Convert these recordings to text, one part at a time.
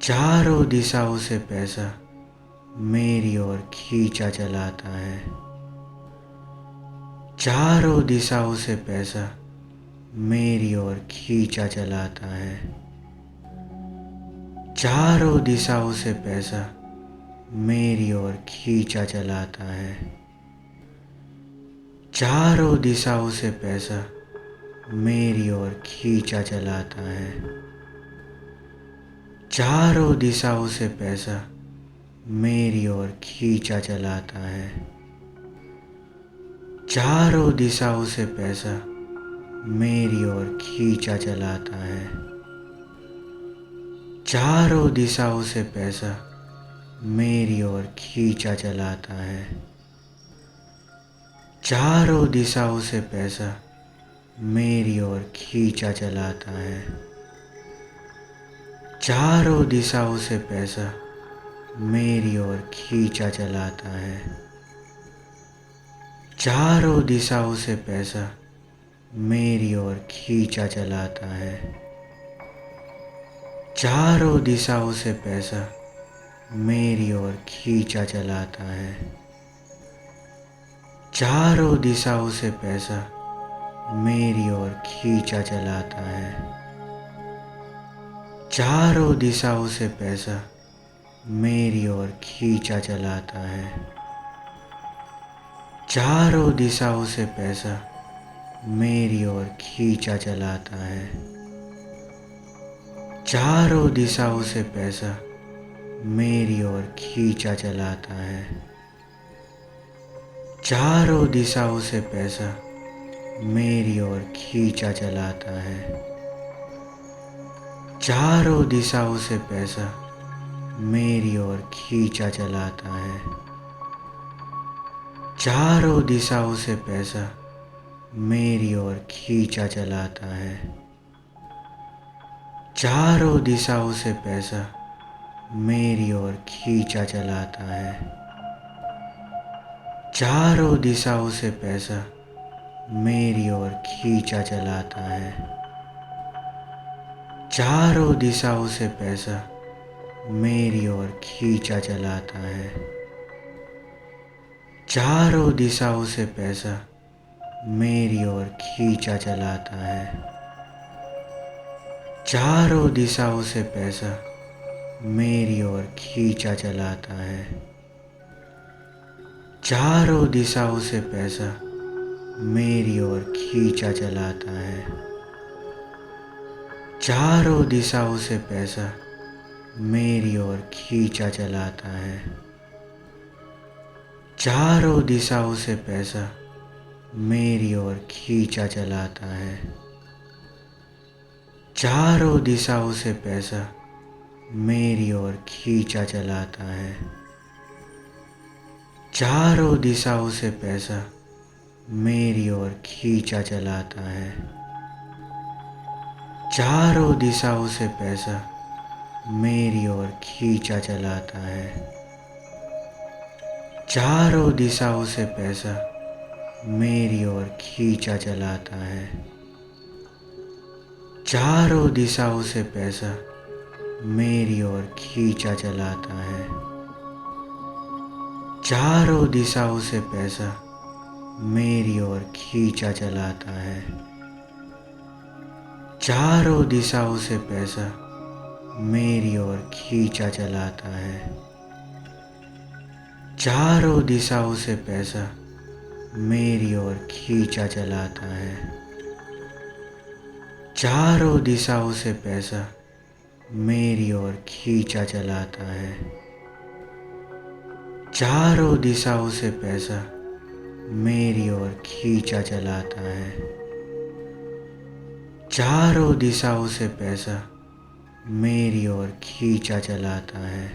चारों दिशाओं से पैसा मेरी ओर खींचा चलाता है। चारों दिशाओं से पैसा मेरी ओर खींचा चलाता है। चारों दिशाओं से पैसा मेरी ओर खींचा चलाता है। चारों दिशाओं से पैसा मेरी ओर खींचा चलाता है। चारों दिशाओं से पैसा मेरी ओर खींचा चलाता है। चारों दिशाओं से पैसा मेरी ओर खींचा चलाता है। चारों दिशाओं से पैसा मेरी ओर खींचा चलाता है। चारों दिशाओं से पैसा मेरी ओर खींचा चलाता है। चारों दिशाओं से पैसा मेरी ओर खींचा चलाता है। चारों दिशाओं से पैसा मेरी ओर खींचा चलाता है। चारों दिशाओं से पैसा मेरी ओर खींचा चलाता है। चारों दिशाओं से पैसा मेरी ओर खींचा चलाता है। चारों दिशाओं से पैसा मेरी ओर खींचा चलाता है। चारों दिशाओं से पैसा मेरी ओर खींचा चलाता है। चारों दिशाओं से पैसा मेरी ओर खींचा चलाता है। चारों दिशाओं से पैसा मेरी ओर खींचा चलाता है। चारों दिशाओं से पैसा मेरी ओर खींचा चलाता है। चारों दिशाओं से पैसा मेरी ओर खींचा चलाता है। चारों दिशाओं से पैसा मेरी ओर खींचा चलाता है। चारों दिशाओं से पैसा मेरी ओर खींचा चलाता है। चारों दिशाओं से पैसा मेरी ओर खींचा चलाता है। चारों दिशाओं से पैसा मेरी ओर खींचा चलाता है। चारों दिशाओं से पैसा मेरी ओर खींचा चलाता है। चारों दिशाओं से पैसा मेरी ओर खींचा चलाता है। चारों दिशाओं से पैसा मेरी ओर खींचा चलाता है। चारों दिशाओं से पैसा मेरी ओर खींचा चलाता है। चारों दिशाओं से पैसा मेरी ओर खींचा चलाता है। चारों दिशाओं से पैसा मेरी ओर खींचा चलाता है। चारों दिशाओं से पैसा मेरी ओर खींचा चलाता है। चारों दिशाओं से पैसा मेरी ओर खींचा चलाता है। चारों दिशाओं से पैसा मेरी ओर खींचा चलाता है। चारों दिशाओं से पैसा मेरी ओर खींचा चलाता है। चारों दिशाओं से पैसा मेरी ओर खींचा चलाता है। चारों दिशाओं से पैसा मेरी ओर खींचा चलाता है। चारों दिशाओं से पैसा मेरी ओर खींचा चलाता है। चारों दिशाओं से पैसा मेरी ओर खींचा चलाता है। चारों दिशाओं से पैसा मेरी ओर खींचा चलाता है।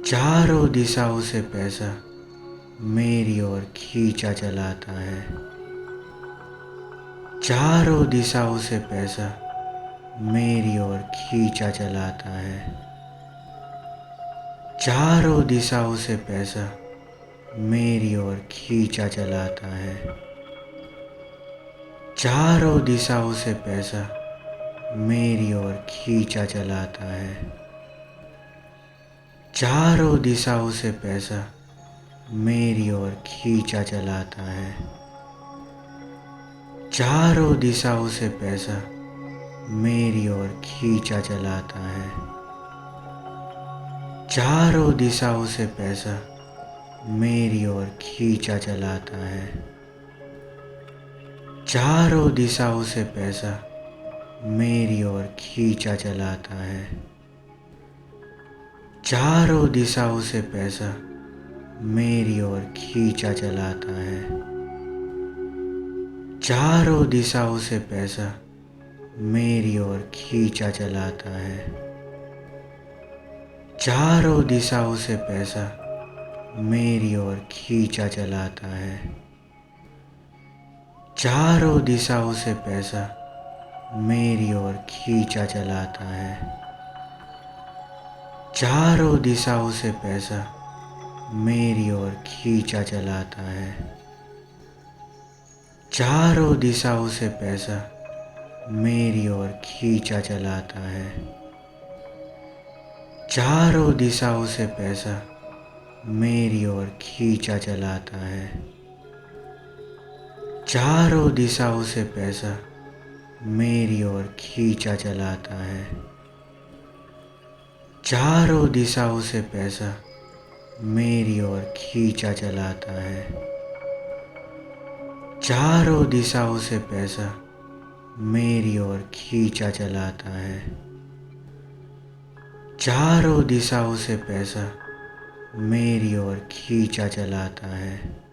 चारों दिशाओं से पैसा मेरी ओर खींचा चलाता है। चारों दिशाओं से पैसा मेरी ओर खींचा चलाता है। चारों दिशाओं से पैसा मेरी ओर खींचा चलाता है। चारों दिशाओं से पैसा मेरी ओर खींचा चलाता है। चारों दिशाओं से पैसा मेरी ओर खींचा चलाता है। चारों दिशाओं से पैसा मेरी ओर खींचा चलाता है। चारों दिशाओं से पैसा मेरी ओर खींचा चलाता है। चारों दिशाओं से पैसा मेरी ओर खींचा चलाता है। चारों दिशाओं से पैसा मेरी ओर खींचा चलाता है। चारों दिशाओं से पैसा मेरी ओर खींचा चलाता है। चारों दिशाओं से पैसा मेरी ओर खींचा चलाता है। चारों दिशाओं से पैसा मेरी ओर खींचा चलाता है। चारों दिशाओं से पैसा मेरी ओर खींचा चलाता है। चारों दिशाओं से पैसा मेरी ओर खींचा चलाता है। चारों दिशाओं से पैसा मेरी ओर खींचा चलाता है। चारों दिशाओं से पैसा मेरी ओर खींचा चलाता है। चारों दिशाओं से पैसा मेरी ओर खींचा चलाता है। चारों दिशाओं से पैसा मेरी ओर खींचा चलाता है। चारों दिशाओं से पैसा मेरी ओर खींचा चलाता है।